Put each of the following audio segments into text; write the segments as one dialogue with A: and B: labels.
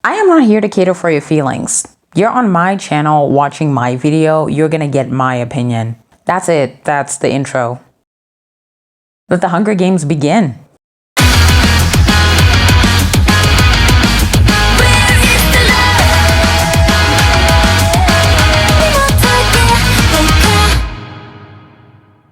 A: I am not here to cater for your feelings. You're on my channel watching my video, you're gonna get my opinion. That's it, that's the intro. Let the Hunger Games begin.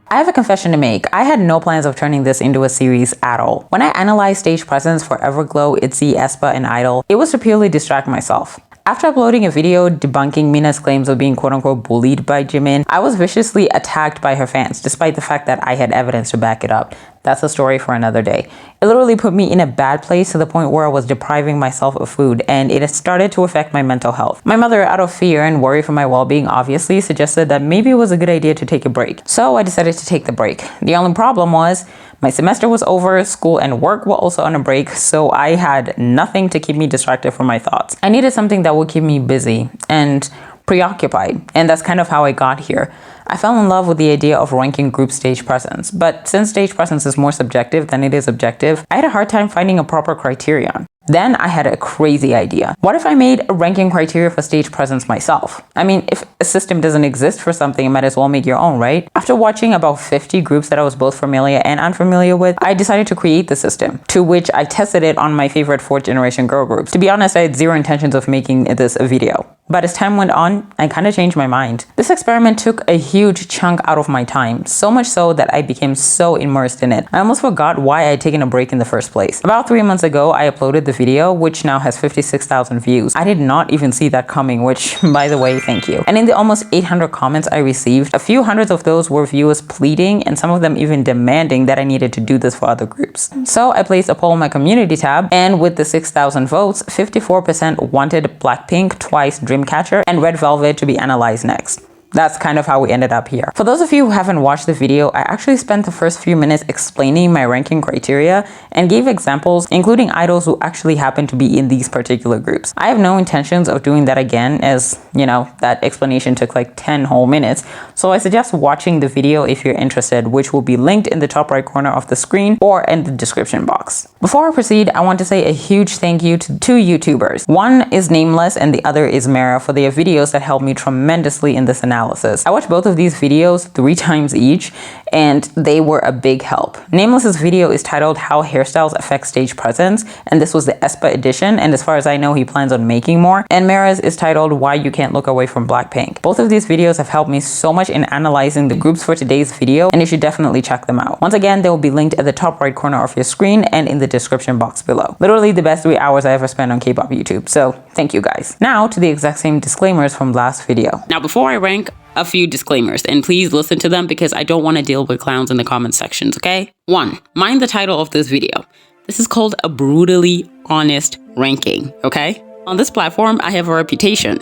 A: I have a confession to make. I had no plans of turning this into a series at all. When I analyzed stage presence for Everglow, ITZY, aespa, and Idol, it was to purely distract myself. After uploading a video debunking Mina's claims of being quote-unquote bullied by Jimin, I was viciously attacked by her fans, despite the fact that I had evidence to back it up. That's a story for another day. It literally put me in a bad place to the point where I was depriving myself of food, and it started to affect my mental health. My mother, out of fear and worry for my well-being, obviously suggested that maybe it was a good idea to take a break. So I decided to take the break. The only problem was, my semester was over, school and work were also on a break, so I had nothing to keep me distracted from my thoughts. I needed something that would keep me busy and preoccupied, and that's kind of how I got here. I fell in love with the idea of ranking group stage presence, but since stage presence is more subjective than it is objective, I had a hard time finding a proper criterion. Then I had a crazy idea. What if I made a ranking criteria for stage presence myself? I mean, if a system doesn't exist for something, you might as well make your own, right? After watching about 50 groups that I was both familiar and unfamiliar with, I decided to create the system, to which I tested it on my favorite 4th generation girl groups. To be honest, I had zero intentions of making this a video. But as time went on, I kind of changed my mind. This experiment took a huge chunk out of my time, so much so that I became so immersed in it. I almost forgot why I had taken a break in the first place. About 3 months ago, I uploaded the video, which now has 56,000 views. I did not even see that coming, which, by the way, thank you. And in the almost 800 comments I received, a few hundreds of those were viewers pleading, and some of them even demanding that I needed to do this for other groups. So I placed a poll in my community tab, and with the 6,000 votes, 54% wanted Blackpink, twice Dreamcatcher, and Red Velvet to be analyzed next. That's kind of how we ended up here. For those of you who haven't watched the video, I actually spent the first few minutes explaining my ranking criteria and gave examples, including idols who actually happen to be in these particular groups. I have no intentions of doing that again, as, you know, that explanation took like 10 whole minutes. So I suggest watching the video if you're interested, which will be linked in the top right corner of the screen or in the description box. Before I proceed, I want to say a huge thank you to 2 YouTubers. One is Nameless and the other is Mara for their videos that helped me tremendously in this analysis. I watched both of these videos 3 times each, and they were a big help. Nameless's video is titled How Hairstyles Affect Stage Presence, and this was the aespa edition, and as far as I know, he plans on making more. And Mara's is titled Why You Can't Look Away from Blackpink. Both of these videos have helped me so much in analyzing the groups for today's video, and you should definitely check them out. Once again, they will be linked at the top right corner of your screen and in the description box below. Literally the best 3 hours I ever spent on K-pop YouTube, so thank you guys. Now to the exact same disclaimers from last video. Now before I rank, a few disclaimers, and please listen to them because I don't want to deal with clowns in the comment sections, okay? 1. Mind the title of this video. This is called a brutally honest ranking, okay? On this platform, I have a reputation.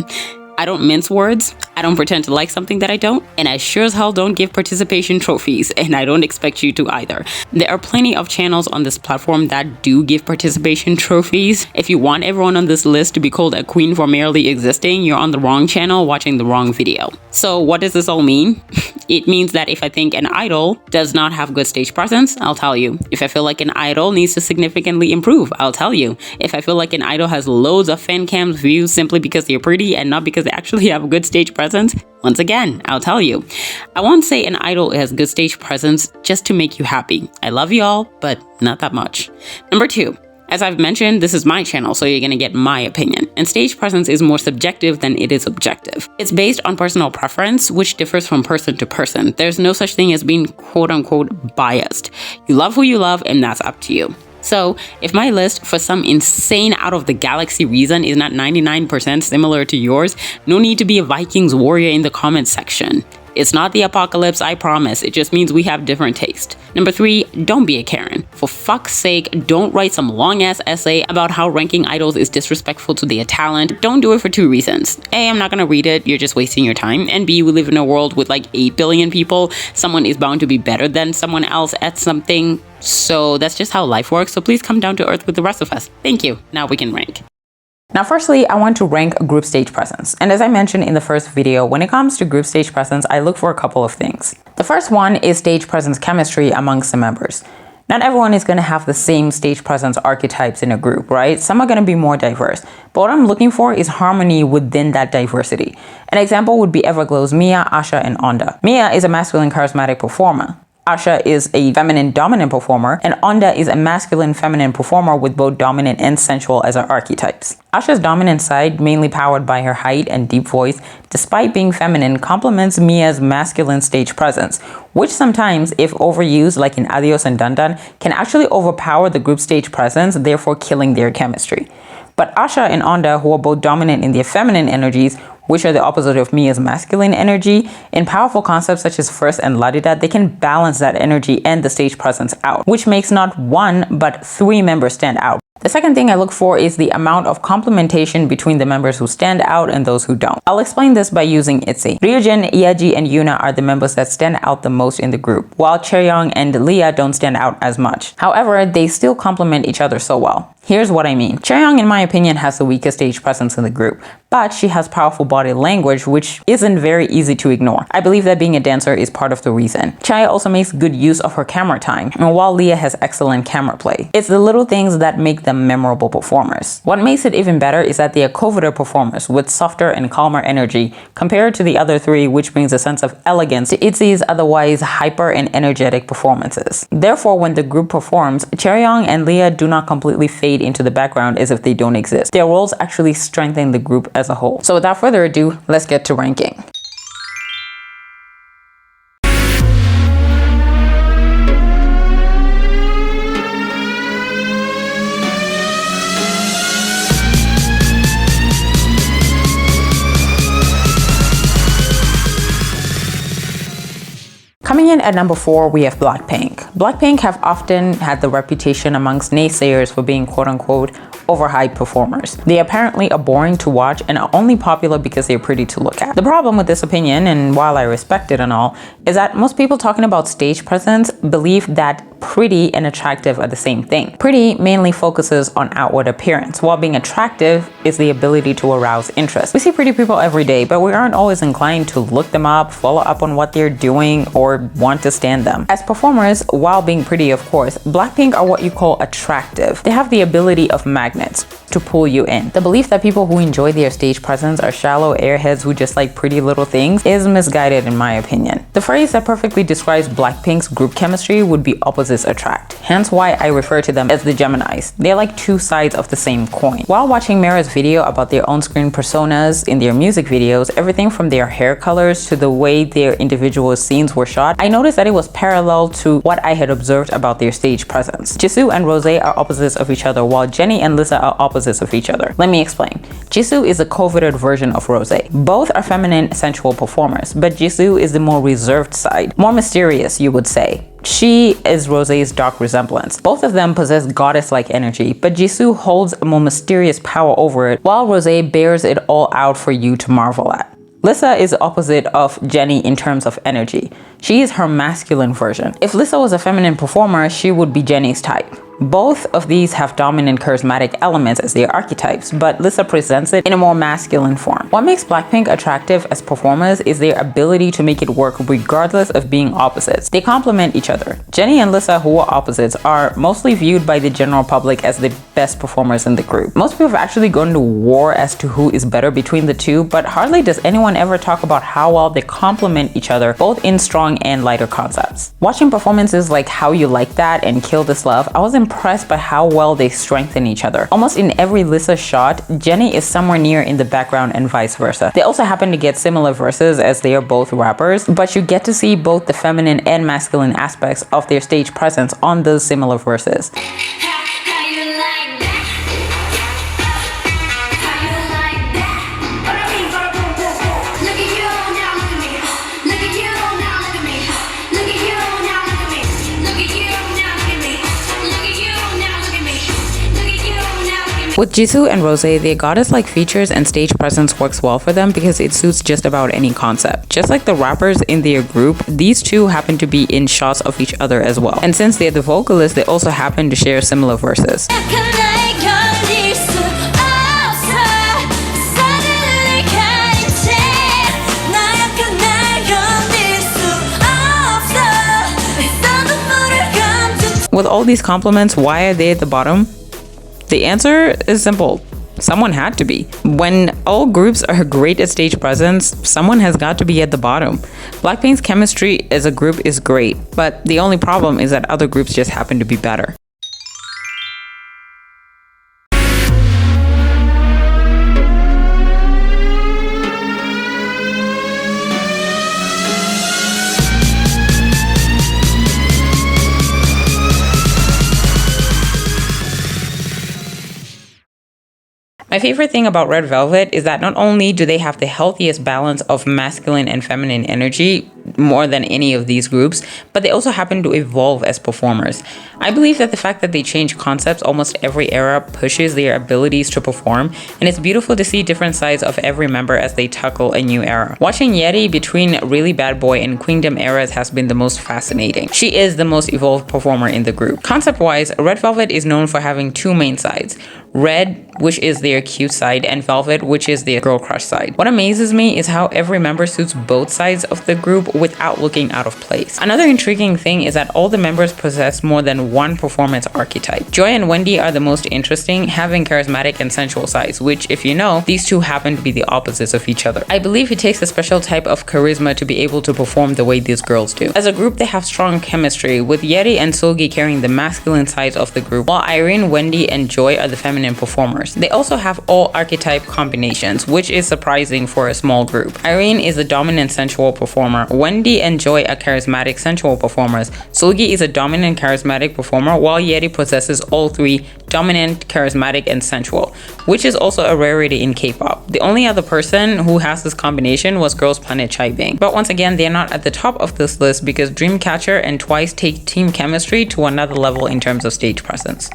A: I don't mince words, I don't pretend to like something that I don't, and I sure as hell don't give participation trophies, and I don't expect you to either. There are plenty of channels on this platform that do give participation trophies. If you want everyone on this list to be called a queen for merely existing, you're on the wrong channel watching the wrong video. So what does this all mean? It means that if I think an idol does not have good stage presence, I'll tell you. If I feel like an idol needs to significantly improve, I'll tell you. If I feel like an idol has loads of fan cams views simply because they're pretty and not because they actually have a good stage presence, once again, I'll tell you. I won't say an idol has good stage presence just to make you happy. I love you all, but not that much. Number 2. As I've mentioned, this is my channel, so you're gonna get my opinion. And stage presence is more subjective than it is objective. It's based on personal preference, which differs from person to person. There's no such thing as being quote-unquote biased. You love who you love, and that's up to you. So, if my list, for some insane out-of-the-galaxy reason, is not 99% similar to yours, no need to be a Vikings warrior in the comments section. It's not the apocalypse, I promise. It just means we have different taste. Number 3, don't be a Karen. For fuck's sake, don't write some long-ass essay about how ranking idols is disrespectful to their talent. Don't do it for 2 reasons. A, I'm not gonna read it, you're just wasting your time. And B, we live in a world with like 8 billion people. Someone is bound to be better than someone else at something. So that's just how life works. So please come down to earth with the rest of us. Thank you. Now we can rank. Now, firstly, I want to rank group stage presence. And as I mentioned in the first video, when it comes to group stage presence, I look for a couple of things. The first one is stage presence chemistry amongst the members. Not everyone is going to have the same stage presence archetypes in a group, right? Some are going to be more diverse. But what I'm looking for is harmony within that diversity. An example would be Everglow's Mia, Asha, and Onda. Mia is a masculine charismatic performer. Asha is a feminine dominant performer, and Onda is a masculine feminine performer with both dominant and sensual as her archetypes. Asha's dominant side, mainly powered by her height and deep voice, despite being feminine, complements Mia's masculine stage presence, which sometimes, if overused like in Adios and Dandan, can actually overpower the group stage presence, therefore killing their chemistry. But Asha and Onda, who are both dominant in their feminine energies, which are the opposite of Mia's masculine energy, in powerful concepts such as First and La Di Da, they can balance that energy and the stage presence out, which makes not one, but 3 members stand out. The second thing I look for is the amount of complementation between the members who stand out and those who don't. I'll explain this by using ITZY. Eugen, Yeji, and Yuna are the members that stand out the most in the group, while Chaeyoung and Leah don't stand out as much. However, they still complement each other so well. Here's what I mean. Chaeyoung, in my opinion, has the weakest stage presence in the group, but she has powerful body language, which isn't very easy to ignore. I believe that being a dancer is part of the reason. Chae also makes good use of her camera time, and while Leah has excellent camera play. It's the little things that make them memorable performers. What makes it even better is that they are coveted performers with softer and calmer energy compared to the other 3, which brings a sense of elegance to ITZY's otherwise hyper and energetic performances. Therefore, when the group performs, Chaeyoung and Leah do not completely fade into the background as if they don't exist. Their roles actually strengthen the group as a whole. So without further ado, let's get to ranking. Coming in at number 4, we have Blackpink. Blackpink have often had the reputation amongst naysayers for being quote-unquote overhyped performers. They apparently are boring to watch and are only popular because they're pretty to look at. The problem with this opinion, and while I respect it and all, is that most people talking about stage presence believe that pretty and attractive are the same thing. Pretty mainly focuses on outward appearance, while being attractive is the ability to arouse interest. We see pretty people every day, but we aren't always inclined to look them up, follow up on what they're doing, or want to stand them. As performers, while being pretty of course, Blackpink are what you call attractive. They have the ability of magnets to pull you in. The belief that people who enjoy their stage presence are shallow airheads who just like pretty little things is misguided in my opinion. The phrase that perfectly describes Blackpink's group chemistry would be opposites attract, hence why I refer to them as the Geminis. They're like 2 sides of the same coin. While watching Mira's video about their on-screen personas in their music videos, everything from their hair colors to the way their individual scenes were shot, I noticed that it was parallel to what I had observed about their stage presence. Jisoo and Rose are opposites of each other, while Jennie and Lissa are opposites of each other. Let me explain. Jisoo is a coveted version of Rose. Both are feminine, sensual performers, but Jisoo is the more reserved side, more mysterious, you would say. She is Rose's dark resemblance. Both of them possess goddess-like energy, but Jisoo holds a more mysterious power over it, while Rose bears it all out for you to marvel at. Lissa is the opposite of Jennie in terms of energy. She is her masculine version. If Lissa was a feminine performer, she would be Jennie's type. Both of these have dominant charismatic elements as their archetypes, but Lissa presents it in a more masculine form. What makes Blackpink attractive as performers is their ability to make it work regardless of being opposites. They complement each other. Jennie and Lissa, who are opposites, are mostly viewed by the general public as the best performers in the group. Most people have actually gone to war as to who is better between the two, but hardly does anyone ever talk about how well they complement each other, both in strong and lighter concepts. Watching performances like How You Like That and Kill This Love, I was impressed by how well they strengthen each other. Almost in every Lissa shot, Jennie is somewhere near in the background and vice versa. They also happen to get similar verses as they are both rappers, but you get to see both the feminine and masculine aspects of their stage presence on those similar verses. With Jisoo and Rose, their goddess-like features and stage presence works well for them because it suits just about any concept. Just like the rappers in their group, these two happen to be in shots of each other as well. And since they're the vocalists, they also happen to share similar verses. With all these compliments, why are they at the bottom? The answer is simple. Someone had to be. When all groups are great at stage presence, someone has got to be at the bottom. Blackpink's chemistry as a group is great, but the only problem is that other groups just happen to be better. My favorite thing about Red Velvet is that not only do they have the healthiest balance of masculine and feminine energy, more than any of these groups, but they also happen to evolve as performers. I believe that the fact that they change concepts almost every era pushes their abilities to perform, and it's beautiful to see different sides of every member as they tackle a new era. Watching Yeti between Really Bad Boy and Queendom eras has been the most fascinating. She is the most evolved performer in the group. Concept-wise, Red Velvet is known for having two main sides. Red, which is their cute side, and Velvet, which is their girl crush side. What amazes me is how every member suits both sides of the group without looking out of place. Another intriguing thing is that all the members possess more than one performance archetype. Joy and Wendy are the most interesting, having charismatic and sensual sides, which, if you know, these two happen to be the opposites of each other. I believe it takes a special type of charisma to be able to perform the way these girls do. As a group, they have strong chemistry, with Yeti and Sugi carrying the masculine sides of the group, while Irene, Wendy, and Joy are the feminine performers. They also have all archetype combinations, which is surprising for a small group. Irene is a dominant sensual performer. Wendy and Joy are charismatic sensual performers. Sugi is a dominant charismatic performer, while Yeti possesses all three: dominant, charismatic, and sensual, which is also a rarity in K-pop. The only other person who has this combination was Girls Planet Chaeyoung. But once again, they're not at the top of this list because Dreamcatcher and Twice take team chemistry to another level in terms of stage presence.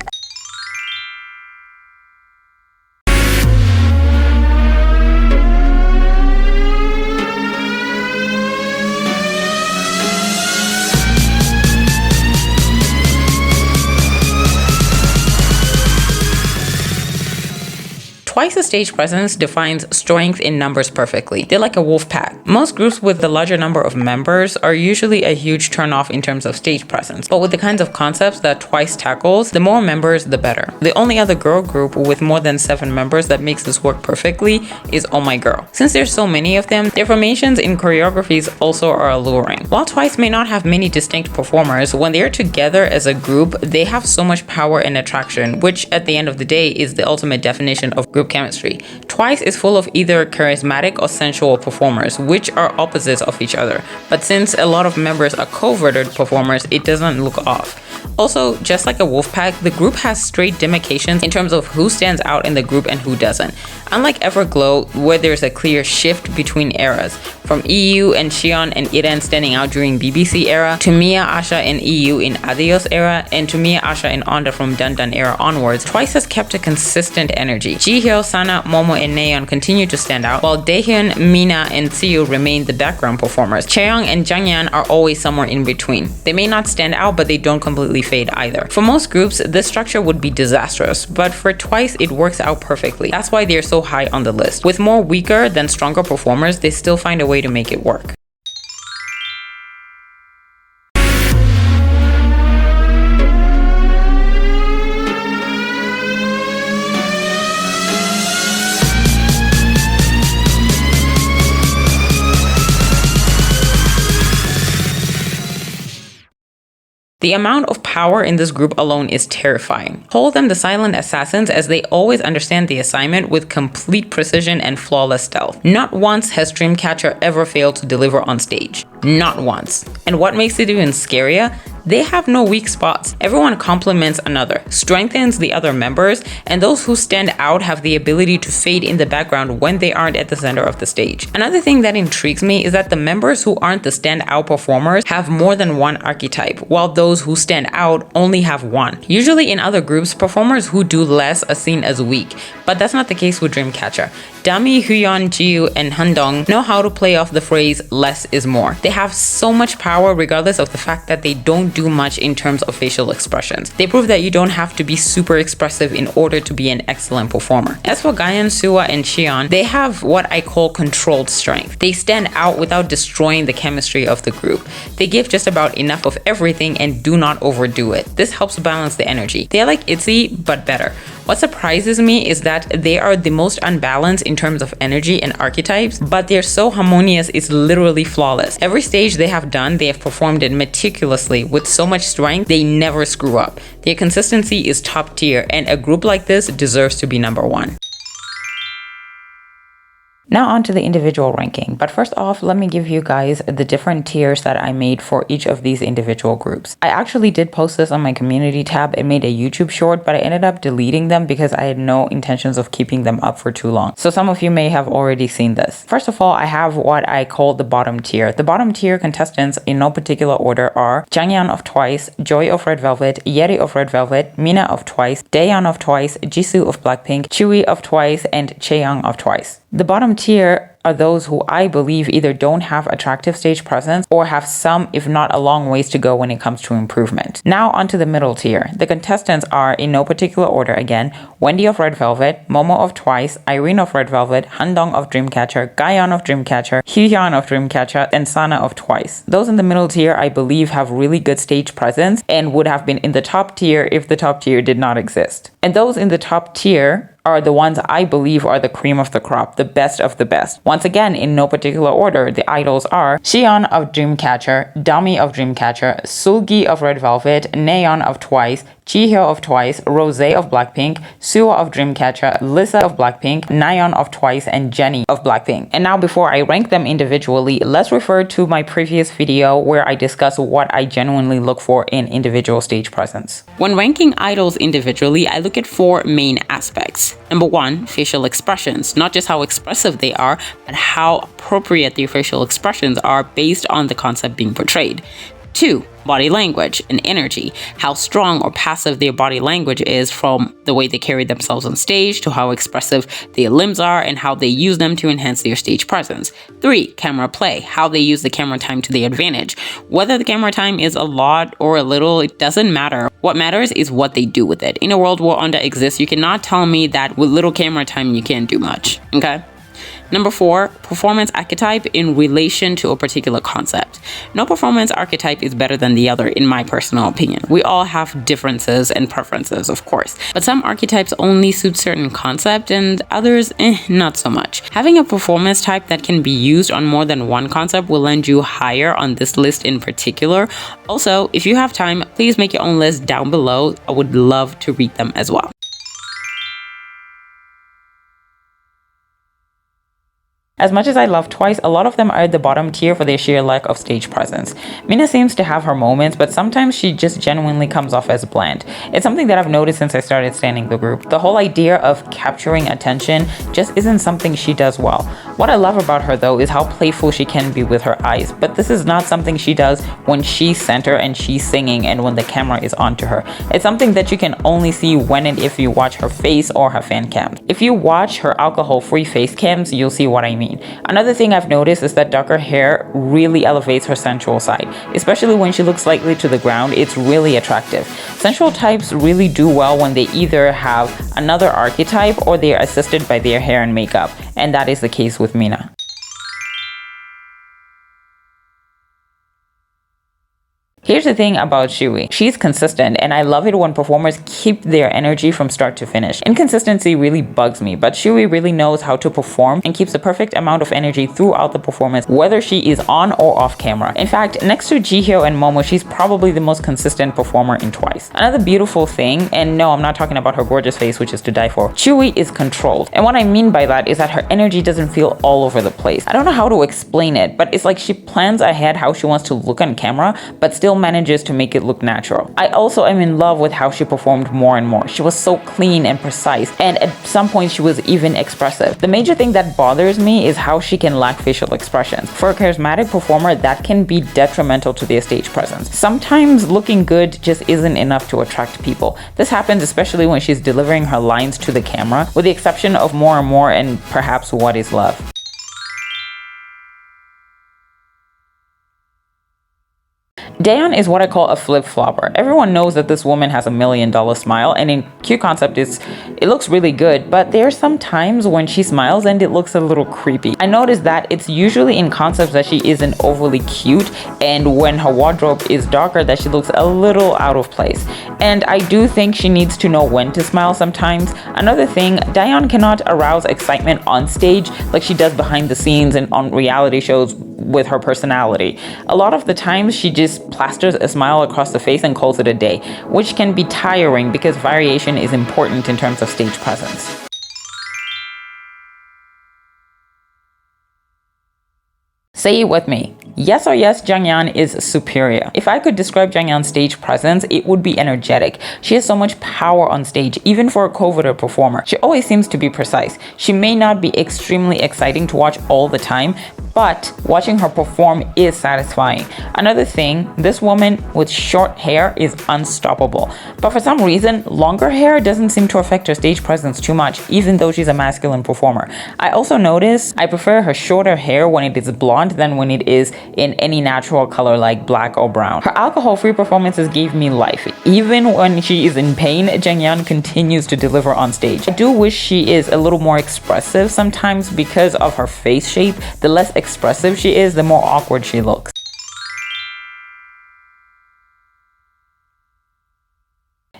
A: Twice's stage presence defines strength in numbers perfectly. They're like a wolf pack. Most groups with the larger number of members are usually a huge turnoff in terms of stage presence, but with the kinds of concepts that Twice tackles, the more members, the better. The only other girl group with more than 7 members that makes this work perfectly is Oh My Girl. Since there's so many of them, their formations in choreographies also are alluring. While Twice may not have many distinct performers, when they're together as a group, they have so much power and attraction, which at the end of the day is the ultimate definition of group chemistry. Twice is full of either charismatic or sensual performers, which are opposites of each other. But since a lot of members are coveted performers, it doesn't look off. Also, just like a wolf pack, the group has straight demarcations in terms of who stands out in the group and who doesn't. Unlike Everglow, where there's a clear shift between eras, from EU and Xian and Eugen standing out during BBC era, to Mia, Asha, and EU in Adios era, and to Mia, Asha, and Onda from Dun Dun era onwards, Twice has kept a consistent energy. Jihyo, Sana, Momo, and Nayeon continue to stand out, while Daehyun, Mina, and Seo remain the background performers. Chaeyoung and Jangyan are always somewhere in between. They may not stand out, but they don't completely fade either. For most groups, this structure would be disastrous, but for Twice, it works out perfectly. That's why they're so high on the list. With more weaker than stronger performers, they still find a way to make it work. The amount of power in this group alone is terrifying. Call them the silent assassins, as they always understand the assignment with complete precision and flawless stealth. Not once has Dreamcatcher ever failed to deliver on stage. Not once. And what makes it even scarier? They have no weak spots. Everyone complements another, strengthens the other members, and those who stand out have the ability to fade in the background when they aren't at the center of the stage. Another thing that intrigues me is that the members who aren't the standout performers have more than one archetype, while those who stand out only have one. Usually in other groups, performers who do less are seen as weak, but that's not the case with Dreamcatcher. Dami, Hyun, Jiu, and Handong know how to play off the phrase less is more. They have so much power regardless of the fact that they don't do much in terms of facial expressions. They prove that you don't have to be super expressive in order to be an excellent performer. As for wakayan, suwa, and xian, they have what I call controlled strength. They stand out without destroying the chemistry of the group. They give just about enough of everything and do not overdo it. This helps balance the energy. They are like ITZY, but better. What surprises me is that they are the most unbalanced in terms of energy and archetypes, but they're so harmonious it's literally flawless. Every stage they have done, they have performed it meticulously with so much strength, they never screw up. Their consistency is top tier, and a group like this deserves to be #1. Now on to the individual ranking, but first off, let me give you guys the different tiers that I made for each of these individual groups. I actually did post this on my community tab and made a YouTube short, but I ended up deleting them because I had no intentions of keeping them up for too long. So some of you may have already seen this. First of all, I have what I call the bottom tier. The bottom tier contestants in no particular order are Chaeyoung of Twice, Joy of Red Velvet, Yeti of Red Velvet, Mina of Twice, Deonna of Twice, Jisoo of Blackpink, Chewie of Twice, and Chaeyoung of Twice. The bottom tier are those who I believe either don't have attractive stage presence or have some, if not a long ways to go when it comes to improvement. Now onto the middle tier. The contestants are, in no particular order again, Wendy of Red Velvet, Momo of Twice, Irene of Red Velvet, Handong of Dreamcatcher, Wakayan of Dreamcatcher, Xian of Dreamcatcher, and Sana of Twice. Those in the middle tier I believe have really good stage presence and would have been in the top tier if the top tier did not exist. And those in the top tier are the ones I believe are the cream of the crop, the best of the best. Once again, in no particular order, the idols are Xian of Dreamcatcher, Dami of Dreamcatcher, Sugi of Red Velvet, Neon of Twice, Jihyo of Twice, Rosie of Blackpink, Suwa of Dreamcatcher, Lissa of Blackpink, Nayeon of Twice, and Jennie of Blackpink. And now before I rank them individually, let's refer to my previous video where I discuss what I genuinely look for in individual stage presence. When ranking idols individually, I look at 4 main aspects. Number 1, facial expressions. Not just how expressive they are, but how appropriate their facial expressions are based on the concept being portrayed. 2, body language and energy. How strong or passive their body language is, from the way they carry themselves on stage to how expressive their limbs are and how they use them to enhance their stage presence. 3, camera play. How they use the camera time to their advantage. Whether the camera time is a lot or a little, it doesn't matter. What matters is what they do with it. In a world where Onda exists, you cannot tell me that with little camera time you can't do much, okay? Number 4, performance archetype in relation to a particular concept. No performance archetype is better than the other, in my personal opinion. We all have differences and preferences, of course, but some archetypes only suit certain concept and others, not so much. Having a performance type that can be used on more than one concept will land you higher on this list in particular. Also, if you have time, please make your own list down below. I would love to read them as well. As much as I love Twice, a lot of them are at the bottom tier for their sheer lack of stage presence. Mina seems to have her moments, but sometimes she just genuinely comes off as bland. It's something that I've noticed since I started standing the group. The whole idea of capturing attention just isn't something she does well. What I love about her though is how playful she can be with her eyes, but this is not something she does when she's center and she's singing and when the camera is onto her. It's something that you can only see when and if you watch her face or her fan cams. If you watch her alcohol-free face cams, you'll see what I mean. Another thing I've noticed is that darker hair really elevates her sensual side, especially when she looks slightly to the ground. It's really attractive. Sensual types really do well when they either have another archetype or they are assisted by their hair and makeup, and that is the case with Mina. Here's the thing about Chewie. She's consistent, and I love it when performers keep their energy from start to finish. Inconsistency really bugs me, but Chewie really knows how to perform and keeps the perfect amount of energy throughout the performance, whether she is on or off camera. In fact, next to Jihyo and Momo, she's probably the most consistent performer in Twice. Another beautiful thing, and no, I'm not talking about her gorgeous face, which is to die for, Chewie is controlled. And what I mean by that is that her energy doesn't feel all over the place. I don't know how to explain it, but it's like she plans ahead how she wants to look on camera, but still manages to make it look natural. I also am in love with how she performed more and more. She was so clean and precise, and at some point she was even expressive. The major thing that bothers me is how she can lack facial expressions. For a charismatic performer, that can be detrimental to their stage presence. Sometimes looking good just isn't enough to attract people. This happens especially when she's delivering her lines to the camera, with the exception of More and More and perhaps What Is Love. Deonna is what I call a flip-flopper. Everyone knows that this woman has $1 million smile, and in Q concept it looks really good, but there are some times when she smiles and it looks a little creepy. I noticed that it's usually in concepts that she isn't overly cute, and when her wardrobe is darker that she looks a little out of place. And I do think she needs to know when to smile sometimes. Another thing, Deonna cannot arouse excitement on stage like she does behind the scenes and on reality shows with her personality. A lot of the times she just plasters a smile across the face and calls it a day, which can be tiring because variation is important in terms of stage presence. Say it with me. Yes or yes, Chaeyoung is superior. If I could describe Chaeyoung's stage presence, it would be energetic. She has so much power on stage, even for a coveted performer. She always seems to be precise. She may not be extremely exciting to watch all the time, but watching her perform is satisfying. Another thing, this woman with short hair is unstoppable. But for some reason, longer hair doesn't seem to affect her stage presence too much, even though she's a masculine performer. I also notice I prefer her shorter hair when it is blonde than when it is in any natural color like black or brown. Her alcohol-free performances gave me life. Even when she is in pain, Chaeyoung continues to deliver on stage. I do wish she is a little more expressive sometimes because of her face shape. The less expressive she is, the more awkward she looks.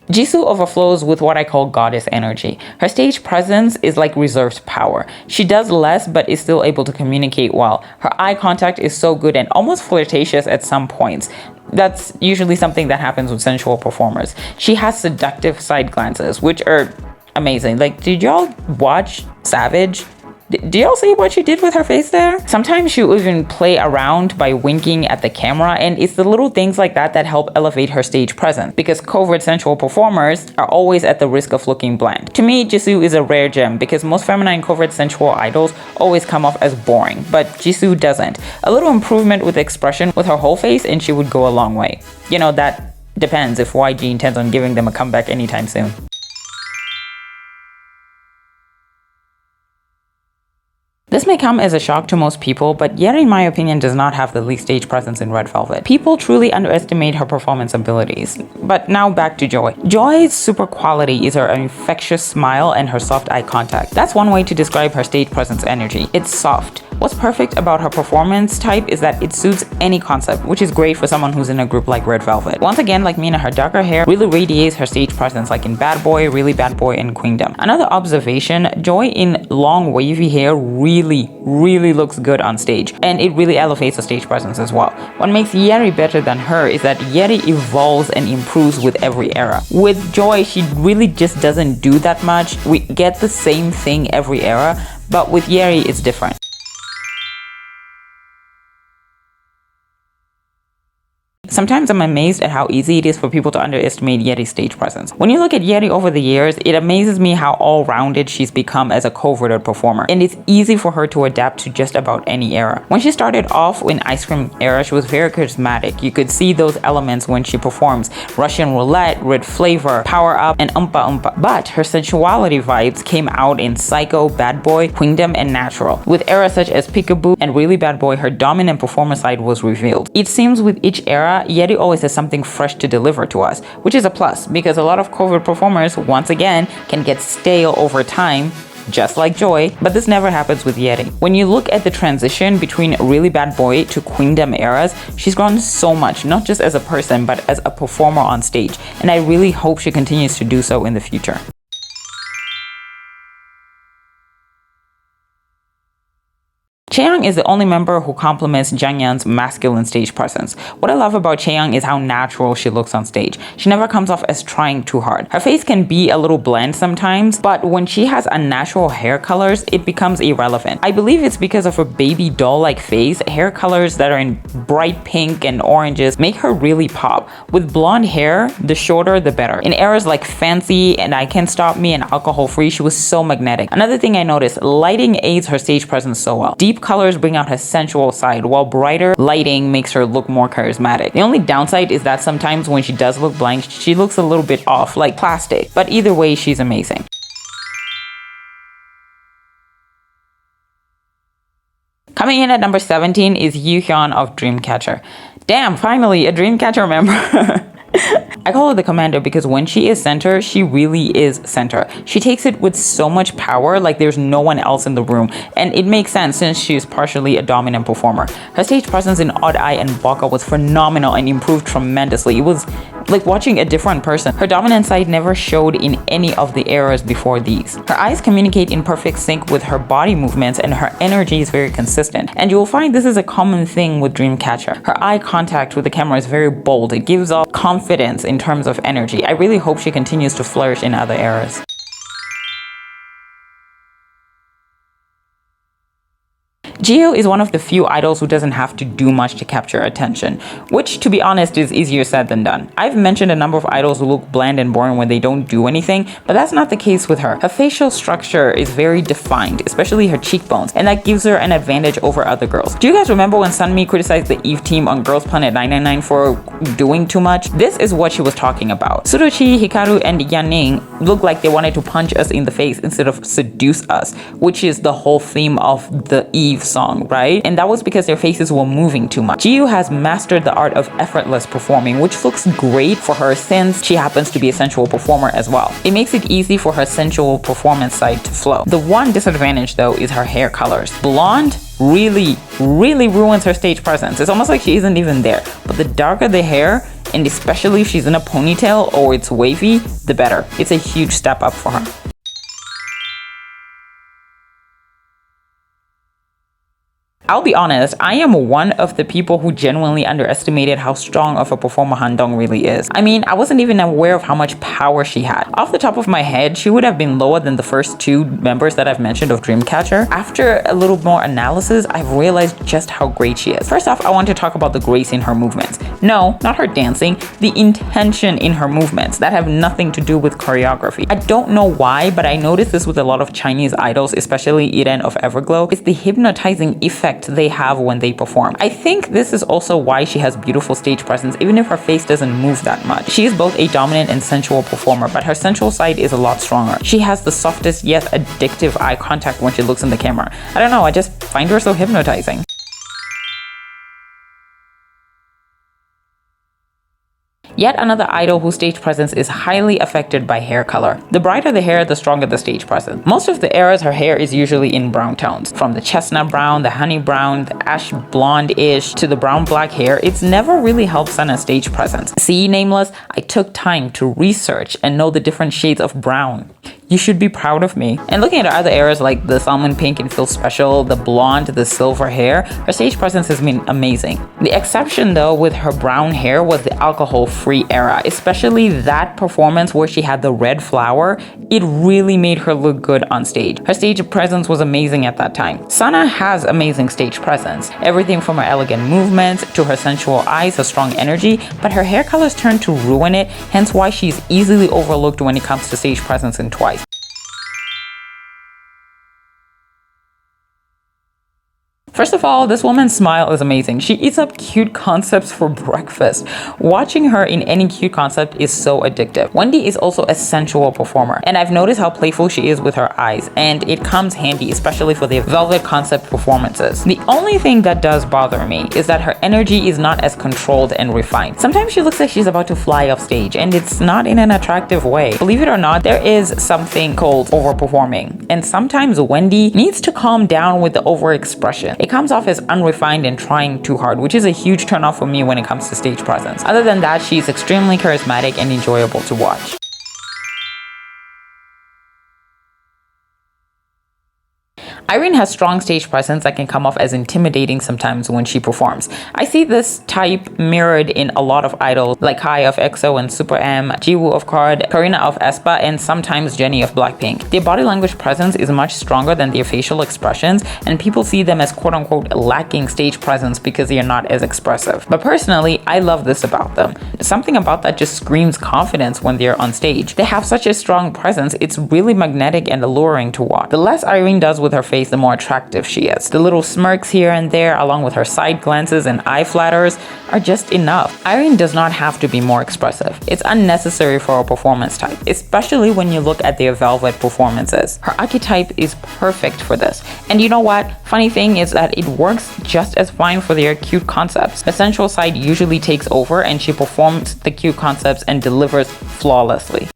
A: Jisoo overflows with what I call goddess energy. Her stage presence is like reserved power. She does less but is still able to communicate well. Her eye contact is so good and almost flirtatious at some points. That's usually something that happens with sensual performers. She has seductive side glances, which are amazing. Like, did y'all watch Savage? Do y'all see what she did with her face there? Sometimes she'll even play around by winking at the camera, and it's the little things like that that help elevate her stage presence, because covert sensual performers are always at the risk of looking bland. To me, Jisoo is a rare gem because most feminine covert sensual idols always come off as boring, but Jisoo doesn't. A little improvement with expression with her whole face and she would go a long way. You know, that depends if YG intends on giving them a comeback anytime soon. This may come as a shock to most people, but Yeti, in my opinion, does not have the least stage presence in Red Velvet. People truly underestimate her performance abilities. But now back to Joy. Joy's super quality is her infectious smile and her soft eye contact. That's one way to describe her stage presence energy. It's soft. What's perfect about her performance type is that it suits any concept, which is great for someone who's in a group like Red Velvet. Once again, like Mina, her darker hair really radiates her stage presence, like in Bad Boy, Really Bad Boy, and Queendom. Another observation, Joy in long wavy hair really looks good on stage, and it really elevates the stage presence as well. What makes Yeti better than her is that Yeti evolves and improves with every era. With Joy, she really just doesn't do that much. We get the same thing every era, but with Yeti, it's different. Sometimes I'm amazed at how easy it is for people to underestimate Yeti's stage presence. When you look at Yeti over the years, it amazes me how all-rounded she's become as a coverted performer, and it's easy for her to adapt to just about any era. When she started off in Ice Cream era, she was very charismatic. You could see those elements when she performs Russian Roulette, Red Flavor, Power Up, and Oompa Oompa. But her sensuality vibes came out in Psycho, Bad Boy, Queendom, and Natural. With eras such as Peekaboo and Really Bad Boy, her dominant performer side was revealed. It seems with each era, Yeti always has something fresh to deliver to us, which is a plus because a lot of covert performers, once again, can get stale over time, just like Joy, but this never happens with Yeti. When you look at the transition between Really Bad Boy to Queendom eras, she's grown so much, not just as a person, but as a performer on stage, and I really hope she continues to do so in the future. Chaeyoung is the only member who complements Chaeyoung's masculine stage presence. What I love about Chaeyoung is how natural she looks on stage. She never comes off as trying too hard. Her face can be a little bland sometimes, but when she has unnatural hair colors, it becomes irrelevant. I believe it's because of her baby doll-like face. Hair colors that are in bright pink and oranges make her really pop. With blonde hair, the shorter the better. In eras like Fancy and I Can't Stop Me and Alcohol Free, she was so magnetic. Another thing I noticed, lighting aids her stage presence so well. Deep colors bring out her sensual side, while brighter lighting makes her look more charismatic. The only downside is that sometimes when she does look blank, she looks a little bit off, like plastic. But either way, she's amazing. Coming in at number 17 is Eugen of Dreamcatcher. Damn, finally, a Dreamcatcher member. I call her the commander because when she is center, she really is center. She takes it with so much power, like there's no one else in the room. And it makes sense since she is partially a dominant performer. Her stage presence in Odd Eye and Baka was phenomenal and improved tremendously. It was like watching a different person. Her dominant side never showed in any of the eras before these. Her eyes communicate in perfect sync with her body movements and her energy is very consistent. And you will find this is a common thing with Dreamcatcher. Her eye contact with the camera is very bold. It gives off confidence in terms of energy. I really hope she continues to flourish in other eras. Jisoo is one of the few idols who doesn't have to do much to capture attention, which to be honest is easier said than done. I've mentioned a number of idols who look bland and boring when they don't do anything, but that's not the case with her. Her facial structure is very defined, especially her cheekbones, and that gives her an advantage over other girls. Do you guys remember when Sunmi criticized the Eve team on Girls Planet 999 for doing too much? This is what she was talking about. Sudochi, Hikaru, and Yanning look like they wanted to punch us in the face instead of seduce us, which is the whole theme of the Eve song, right? And that was because their faces were moving too much. Jisoo has mastered the art of effortless performing, which looks great for her since she happens to be a sensual performer as well. It makes it easy for her sensual performance side to flow. The one disadvantage though is her hair colors. Blonde really ruins her stage presence. It's almost like she isn't even there. But the darker the hair, and especially if she's in a ponytail or it's wavy, the better. It's a huge step up for her. I'll be honest, I am one of the people who genuinely underestimated how strong of a performer Handong really is. I mean, I wasn't even aware of how much power she had. Off the top of my head, she would have been lower than the first two members that I've mentioned of Dreamcatcher. After a little more analysis, I've realized just how great she is. First off, I want to talk about the grace in her movements. No, not her dancing, the intention in her movements that have nothing to do with choreography. I don't know why, but I noticed this with a lot of Chinese idols, especially Eugen of Everglow. It's the hypnotizing effect they have when they perform. I think this is also why she has beautiful stage presence even if her face doesn't move that much. She is both a dominant and sensual performer, but her sensual side is a lot stronger. She has the softest yet addictive eye contact when she looks in the camera. I don't know, I just find her so hypnotizing. Yet another idol whose stage presence is highly affected by hair color. The brighter the hair, the stronger the stage presence. Most of the eras, her hair is usually in brown tones. From the chestnut brown, the honey brown, the ash blonde-ish, to the brown black hair, it's never really helped Sana's stage presence. See, Nameless, I took time to research and know the different shades of brown. You should be proud of me. And looking at her other eras like the salmon pink and Feel Special, the blonde, the silver hair, her stage presence has been amazing. The exception though with her brown hair was the alcohol-free era, especially that performance where she had the red flower. It really made her look good on stage. Her stage presence was amazing at that time. Sana has amazing stage presence. Everything from her elegant movements to her sensual eyes, her strong energy, but her hair colors turned to ruin it, hence why she's easily overlooked when it comes to stage presence in Twice. First of all, this woman's smile is amazing. She eats up cute concepts for breakfast. Watching her in any cute concept is so addictive. Wendy is also a sensual performer, and I've noticed how playful she is with her eyes, and it comes handy, especially for the velvet concept performances. The only thing that does bother me is that her energy is not as controlled and refined. Sometimes she looks like she's about to fly off stage, and it's not in an attractive way. Believe it or not, there is something called overperforming, and sometimes Wendy needs to calm down with the overexpression. It comes off as unrefined and trying too hard, which is a huge turnoff for me when it comes to stage presence. Other than that, she's extremely charismatic and enjoyable to watch. Irene has strong stage presence that can come off as intimidating sometimes when she performs. I see this type mirrored in a lot of idols like Kai of EXO and Super M, Jiwoo of KARD, Karina of aespa, and sometimes Jennie of Blackpink. Their body language presence is much stronger than their facial expressions, and people see them as quote-unquote lacking stage presence because they are not as expressive. But personally, I love this about them. Something about that just screams confidence when they're on stage. They have such a strong presence, it's really magnetic and alluring to watch. The less Irene does with her face, the more attractive she is. The little smirks here and there, along with her side glances and eye flatters, are just enough. Irene does not have to be more expressive. It's unnecessary for a performance type, especially when you look at their Velvet performances. Her archetype is perfect for this. And you know what? Funny thing is that it works just as fine for their cute concepts. The sensual side usually takes over and she performs the cute concepts and delivers flawlessly.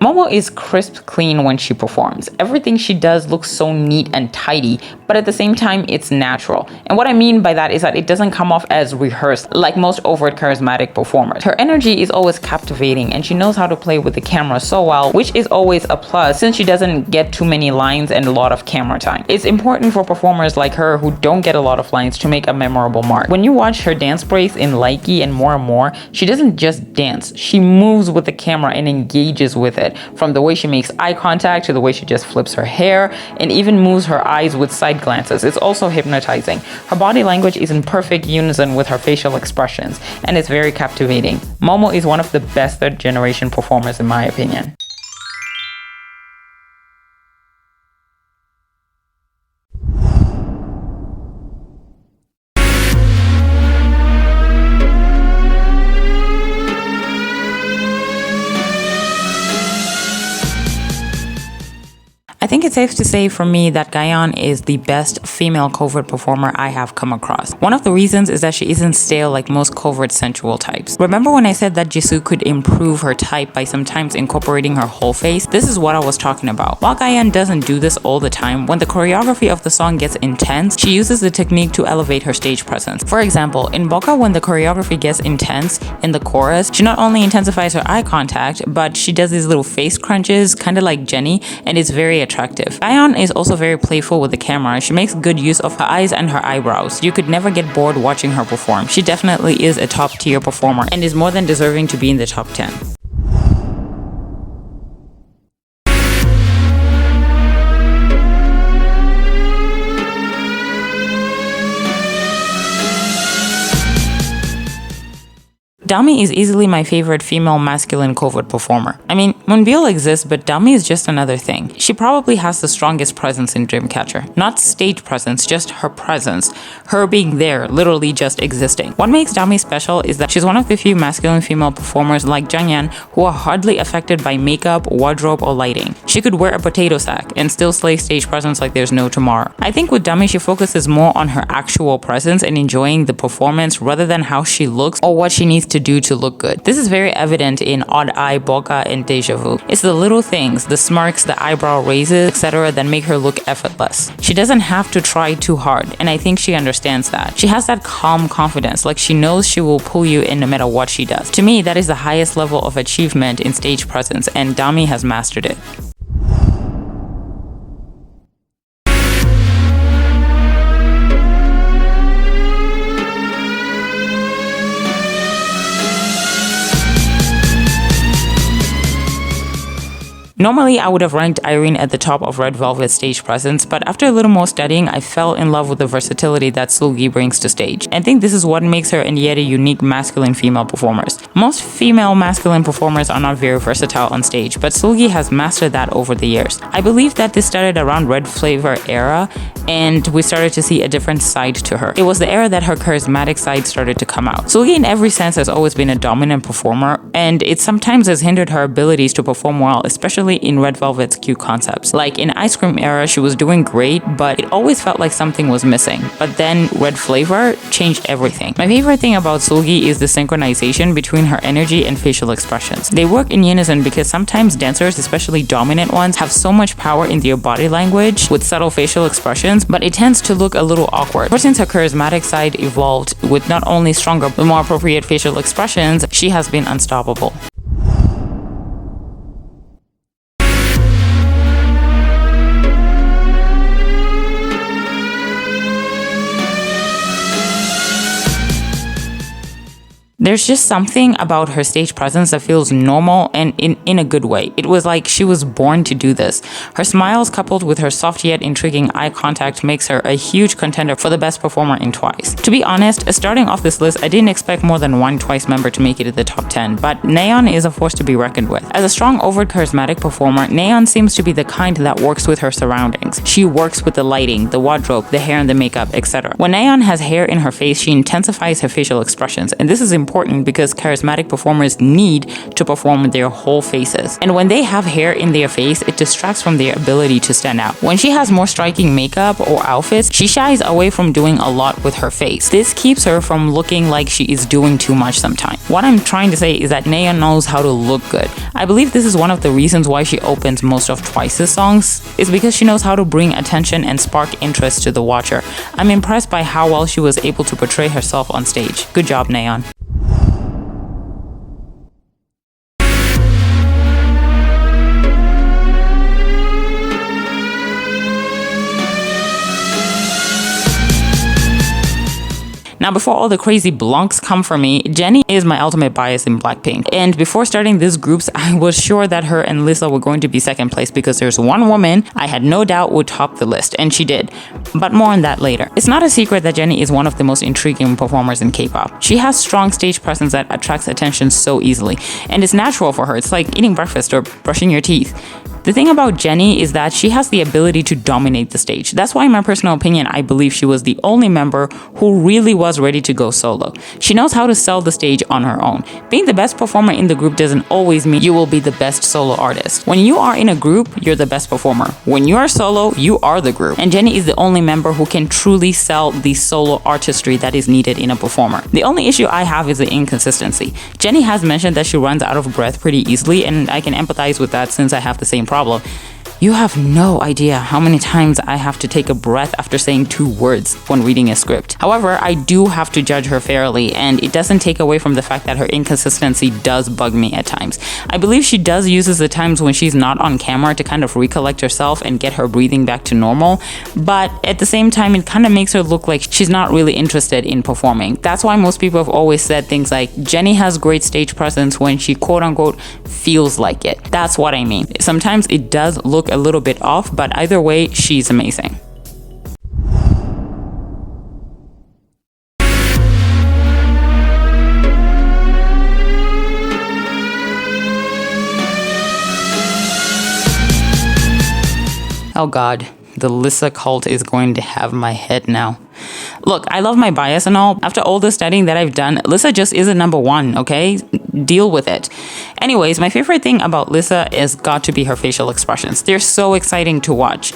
A: Momo is crisp clean when she performs. Everything she does looks so neat and tidy, but at the same time, it's natural. And what I mean by that is that it doesn't come off as rehearsed like most overt charismatic performers. Her energy is always captivating and she knows how to play with the camera so well, which is always a plus since she doesn't get too many lines and a lot of camera time. It's important for performers like her who don't get a lot of lines to make a memorable mark. When you watch her dance breaks in Likey and more, she doesn't just dance, she moves with the camera and engages with it. From the way she makes eye contact to the way she just flips her hair and even moves her eyes with side glances. It's also hypnotizing. Her body language is in perfect unison with her facial expressions and it's very captivating. Momo is one of the best third generation performers in my opinion. I think it's safe to say for me that Chaeyoung is the best female covert performer I have come across. One of the reasons is that she isn't stale like most covert sensual types. Remember when I said that Jisoo could improve her type by sometimes incorporating her whole face? This is what I was talking about. While Chaeyoung doesn't do this all the time, when the choreography of the song gets intense, she uses the technique to elevate her stage presence. For example, in Boca, when the choreography gets intense in the chorus, she not only intensifies her eye contact, but she does these little face crunches, kind of like Jenny, and it's very attractive. Chaeyoung is also very playful with the camera. She makes good use of her eyes and her eyebrows. You could never get bored watching her perform. She definitely is a top tier performer and is more than deserving to be in the top 10. Dami is easily my favorite female masculine covert performer. I mean, Moonbyul exists, but Dami is just another thing. She probably has the strongest presence in Dreamcatcher. Not stage presence, just her presence. Her being there, literally just existing. What makes Dami special is that she's one of the few masculine female performers like Jangyan who are hardly affected by makeup, wardrobe, or lighting. She could wear a potato sack and still slay stage presence like there's no tomorrow. I think with Dami, she focuses more on her actual presence and enjoying the performance rather than how she looks or what she needs to do to look good. This is very evident in Odd Eye, Boca, and Deja Vu. It's the little things, the smirks, the eyebrow raises, etc. that make her look effortless. She doesn't have to try too hard, and I think she understands that. She has that calm confidence, like she knows she will pull you in no matter what she does. To me, that is the highest level of achievement in stage presence, and Dami has mastered it. Normally, I would have ranked Irene at the top of Red Velvet's stage presence, but after a little more studying, I fell in love with the versatility that Sugi brings to stage. I think this is what makes her and Yeti unique masculine female performers. Most female masculine performers are not very versatile on stage, but Sugi has mastered that over the years. I believe that this started around Red Flavor era, and we started to see a different side to her. It was the era that her charismatic side started to come out. Sugi in every sense has always been a dominant performer, and it sometimes has hindered her abilities to perform well, especially in Red Velvet's cute concepts. Like in Ice Cream era, she was doing great, but it always felt like something was missing. But then Red Flavor changed everything. My favorite thing about Sugi is the synchronization between her energy and facial expressions. They work in unison because sometimes dancers, especially dominant ones, have so much power in their body language with subtle facial expressions, but it tends to look a little awkward. But since her charismatic side evolved with not only stronger but more appropriate facial expressions, she has been unstoppable. There's just something about her stage presence that feels normal and in a good way. It was like she was born to do this. Her smiles coupled with her soft yet intriguing eye contact makes her a huge contender for the best performer in Twice. To be honest, starting off this list, I didn't expect more than one Twice member to make it in the top 10, but Nayeon is a force to be reckoned with. As a strong, overt, charismatic performer, Nayeon seems to be the kind that works with her surroundings. She works with the lighting, the wardrobe, the hair and the makeup, etc. When Nayeon has hair in her face, she intensifies her facial expressions, and this is important because charismatic performers need to perform with their whole faces. And when they have hair in their face, it distracts from their ability to stand out. When she has more striking makeup or outfits, she shies away from doing a lot with her face. This keeps her from looking like she is doing too much sometimes. What I'm trying to say is that Nayeon knows how to look good. I believe this is one of the reasons why she opens most of Twice's songs, is because she knows how to bring attention and spark interest to the watcher. I'm impressed by how well she was able to portray herself on stage. Good job, Nayeon. Now, before all the crazy blunks come for me, Jennie is my ultimate bias in Blackpink. And before starting these groups, I was sure that her and Lissa were going to be second place because there's one woman I had no doubt would top the list, and she did. But more on that later. It's not a secret that Jennie is one of the most intriguing performers in K-pop. She has strong stage presence that attracts attention so easily, and it's natural for her. It's like eating breakfast or brushing your teeth. The thing about Jennie is that she has the ability to dominate the stage. That's why, in my personal opinion, I believe she was the only member who really was ready to go solo. She knows how to sell the stage on her own. Being the best performer in the group doesn't always mean you will be the best solo artist. When you are in a group, you're the best performer. When you are solo, you are the group. And Jennie is the only member who can truly sell the solo artistry that is needed in a performer. The only issue I have is the inconsistency. Jennie has mentioned that she runs out of breath pretty easily, and I can empathize with that since I have the same problem. You have no idea how many times I have to take a breath after saying 2 words when reading a script. However, I do have to judge her fairly, and it doesn't take away from the fact that her inconsistency does bug me at times. I believe she does use the times when she's not on camera to kind of recollect herself and get her breathing back to normal, but at the same time, it kind of makes her look like she's not really interested in performing. That's why most people have always said things like, Jennie has great stage presence when she quote-unquote feels like it. That's what I mean. Sometimes it does look a little bit off, but either way, she's amazing. Oh god, the Lissa cult is going to have my head now. Look, I love my bias and all. After all the studying that I've done, Lissa just isn't number one, okay? Deal with it. Anyways, my favorite thing about Lissa is got to be her facial expressions. They're so exciting to watch.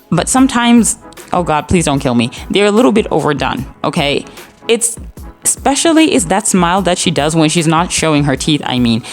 A: But sometimes, oh god, please don't kill me, they're a little bit overdone, okay? Especially is that smile that she does when she's not showing her teeth, I mean.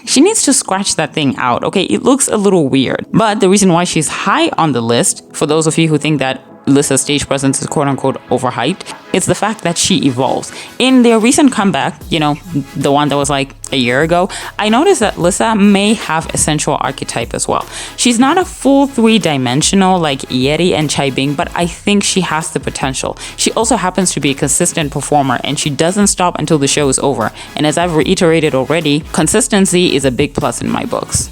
A: She needs to scratch that thing out, okay? It looks a little weird. But the reason why she's high on the list, for those of you who think that Lissa's stage presence is quote-unquote overhyped, it's the fact that she evolves. In their recent comeback, you know, the one that was like a year ago, I noticed that Lissa may have a sensual archetype as well. She's not a full 3-dimensional like Yeti and Chaeyoung, but I think she has the potential. She also happens to be a consistent performer, and she doesn't stop until the show is over. And as I've reiterated already, consistency is a big plus in my books.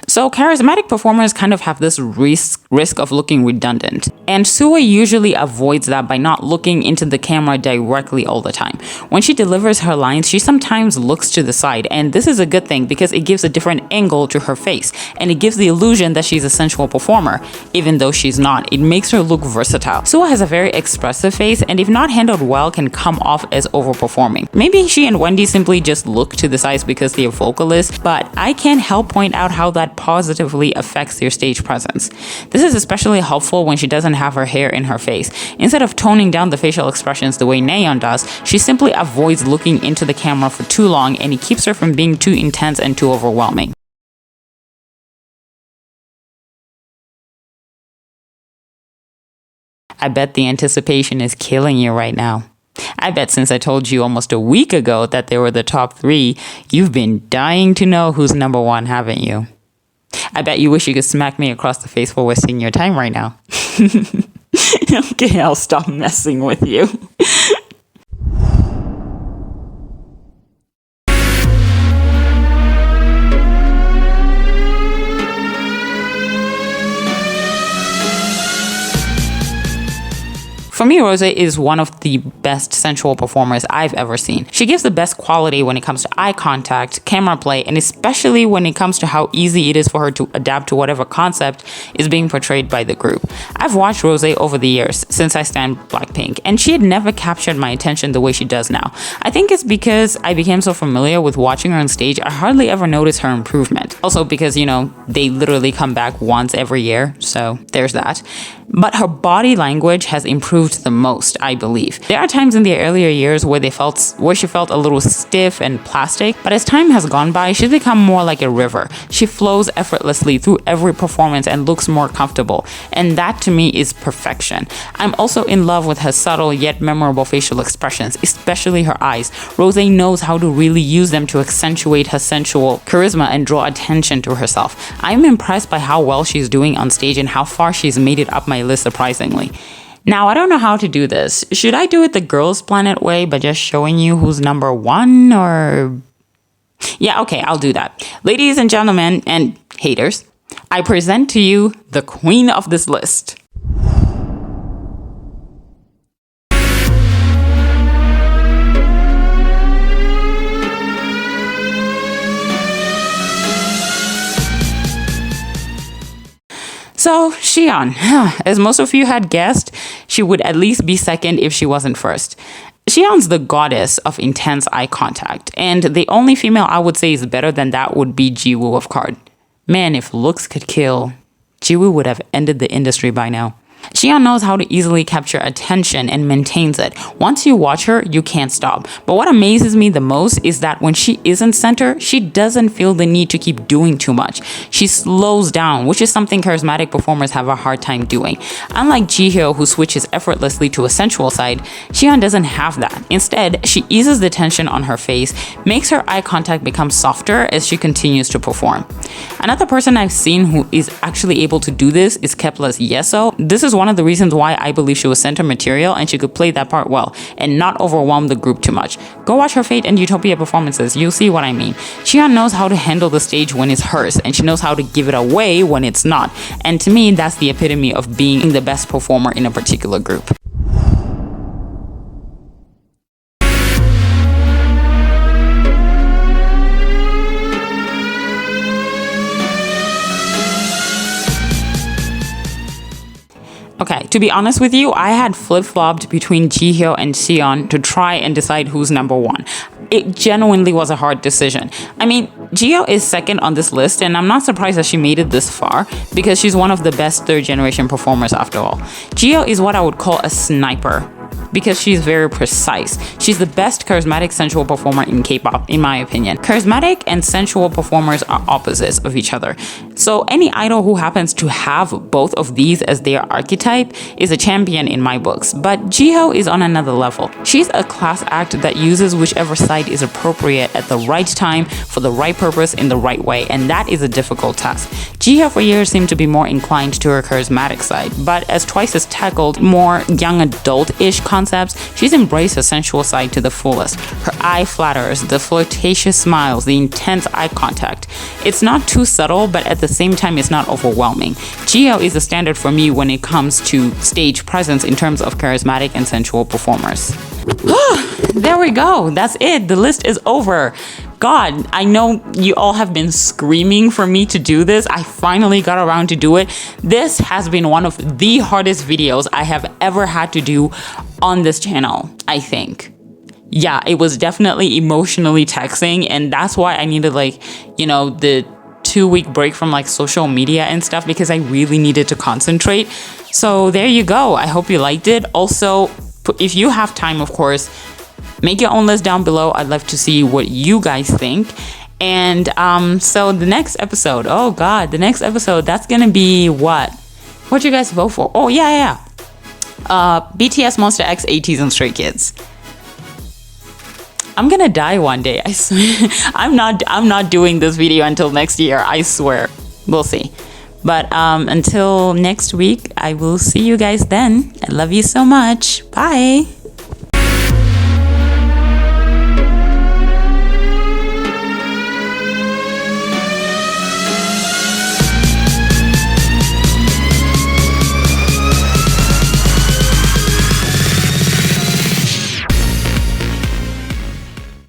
A: So charismatic performers kind of have this risk of looking redundant. And Suga usually avoids that by not looking into the camera directly all the time. When she delivers her lines, she sometimes looks to the side, and this is a good thing because it gives a different angle to her face, and it gives the illusion that she's a sensual performer, even though she's not. It makes her look versatile. Suga has a very expressive face, and if not handled well, can come off as overperforming. Maybe she and Wendy simply just look to the sides because they're vocalists, but I can't help point out how that positively affects their stage presence. This is especially helpful when she doesn't have her hair in her face. Instead of toning down the facial expressions the way Nayeon does, she simply avoids looking into the camera for too long, and it keeps her from being too intense and too overwhelming. I bet the anticipation is killing you right now. I bet since I told you almost a week ago that they were the top 3, you've been dying to know who's number 1, haven't you? I bet you wish you could smack me across the face for wasting your time right now. Okay, I'll stop messing with you. For me, Rose is one of the best sensual performers I've ever seen. She gives the best quality when it comes to eye contact, camera play, and especially when it comes to how easy it is for her to adapt to whatever concept is being portrayed by the group. I've watched Rose over the years since I stan Blackpink, and she had never captured my attention the way she does now. I think it's because I became so familiar with watching her on stage, I hardly ever notice her improvement. Also because, they literally come back once every year, so there's that. But her body language has improved the most, I believe. There are times in the earlier years where she felt a little stiff and plastic, but as time has gone by, she's become more like a river. She flows effortlessly through every performance and looks more comfortable, and that to me is perfection. I'm also in love with her subtle yet memorable facial expressions, especially her eyes. Rose knows how to really use them to accentuate her sensual charisma and draw attention to herself. I'm impressed by how well she's doing on stage and how far she's made it up my list surprisingly. Now, I don't know how to do this. Should I do it the Girls Planet way by just showing you who's number 1 or... Yeah, okay, I'll do that. Ladies and gentlemen, and haters, I present to you the queen of this list. So, Xian, as most of you had guessed, she would at least be second if she wasn't first. Xian's the goddess of intense eye contact, and the only female I would say is better than that would be Jiwoo of Card. Man, if looks could kill, Jiwoo would have ended the industry by now. Xian knows how to easily capture attention and maintains it. Once you watch her, you can't stop. But what amazes me the most is that when she isn't center, she doesn't feel the need to keep doing too much. She slows down, which is something charismatic performers have a hard time doing. Unlike Jihyo, who switches effortlessly to a sensual side, Xian doesn't have that. Instead, she eases the tension on her face, makes her eye contact become softer as she continues to perform. Another person I've seen who is actually able to do this is Kep1er's Yeseo. This is one of the reasons why I believe she was center material and she could play that part well and not overwhelm the group too much. Go watch her Fate and Utopia performances, you'll see what I mean. Xian knows how to handle the stage when it's hers, and she knows how to give it away when it's not. And to me, that's the epitome of being the best performer in a particular group. Okay, to be honest with you, I had flip-flopped between Jihyo and Xian to try and decide who's number 1. It genuinely was a hard decision. I mean, Jihyo is second on this list, and I'm not surprised that she made it this far because she's one of the best third-generation performers after all. Jihyo is what I would call a sniper because she's very precise. She's the best charismatic sensual performer in K-pop, in my opinion. Charismatic and sensual performers are opposites of each other. So any idol who happens to have both of these as their archetype is a champion in my books. But Jihyo is on another level. She's a class act that uses whichever side is appropriate at the right time for the right purpose in the right way, and that is a difficult task. Jihyo for years seemed to be more inclined to her charismatic side, but as Twice has tackled more young adult-ish concepts, she's embraced her sensual side to the fullest. Her eye flatters, the flirtatious smiles, the intense eye contact. It's not too subtle, but at the same time, it's not overwhelming. Jihyo is the standard for me when it comes to stage presence in terms of charismatic and sensual performers. There we go. That's it. The list is over. God, I know you all have been screaming for me to do this. I finally got around to do it. This has been one of the hardest videos I have ever had to do on this channel, I think. Yeah, it was definitely emotionally taxing, and that's why I needed the 2-week break from social media and stuff because I really needed to concentrate. So there you go. I hope you liked it. Also, if you have time, of course, make your own list down below. I'd love to see what you guys think. And so the next episode, oh God, the next episode, that's gonna be what? What'd you guys vote for? Oh, yeah. BTS, Monster X, ATEEZ, and Stray Kids. I'm gonna die one day. I swear. I'm not doing this video until next year. I swear. We'll see. But until next week, I will see you guys then. I love you so much. Bye.